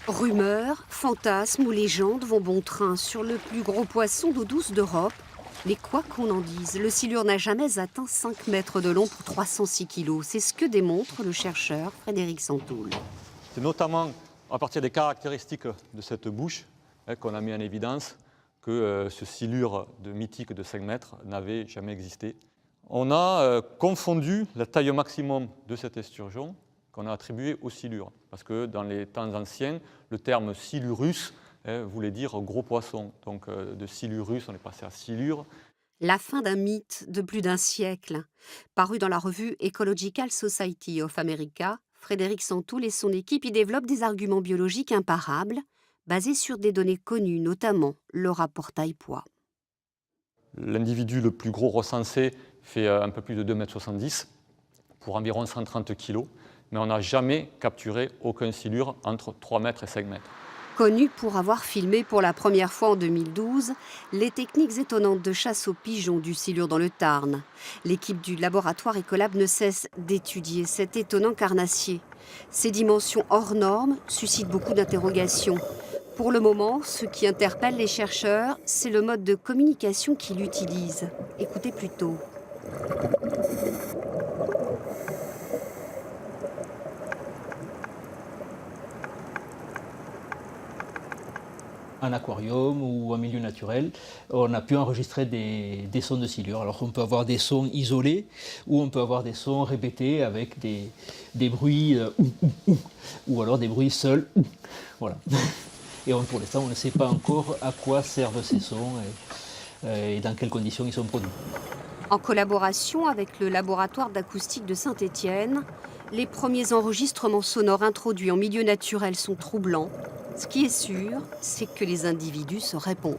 Rumeurs, fantasmes ou légendes vont bon train sur le plus gros poisson d'eau douce d'Europe. Mais quoi qu'on en dise, le silure n'a jamais atteint 5 mètres de long pour 306 kilos. C'est ce que démontre le chercheur Frédéric Santoul. C'est notamment à partir des caractéristiques de cette bouche qu'on a mis en évidence que ce silure mythique de 5 mètres n'avait jamais existé. On a confondu la taille maximum de cet esturgeon qu'on a attribué au silure. Parce que dans les temps anciens, le terme silurus voulait dire gros poisson. Donc de silurus, on est passé à silure. La fin d'un mythe de plus d'un siècle. Paru dans la revue Ecological Society of America, Frédéric Santoul et son équipe y développent des arguments biologiques imparables, basés sur des données connues, notamment le rapport taille-poids. L'individu le plus gros recensé fait un peu plus de 2,70 m pour environ 130 kg, mais on n'a jamais capturé aucun silure entre 3 mètres et 5 mètres. Connu pour avoir filmé pour la première fois en 2012 les techniques étonnantes de chasse aux pigeons du silure dans le Tarn. L'équipe du laboratoire Ecolab ne cesse d'étudier cet étonnant carnassier. Ses dimensions hors normes suscitent beaucoup d'interrogations. Pour le moment, ce qui interpelle les chercheurs, c'est le mode de communication qu'il utilise. Écoutez plutôt. Un aquarium ou un milieu naturel, on a pu enregistrer des sons de silure. Alors on peut avoir des sons isolés ou on peut avoir des sons répétés avec des bruits ou alors des bruits seuls. Voilà. Et pour l'instant, on ne sait pas encore à quoi servent ces sons et dans quelles conditions ils sont produits. En collaboration avec le laboratoire d'acoustique de Saint-Étienne, les premiers enregistrements sonores introduits en milieu naturel sont troublants. Ce qui est sûr, c'est que les individus se répondent.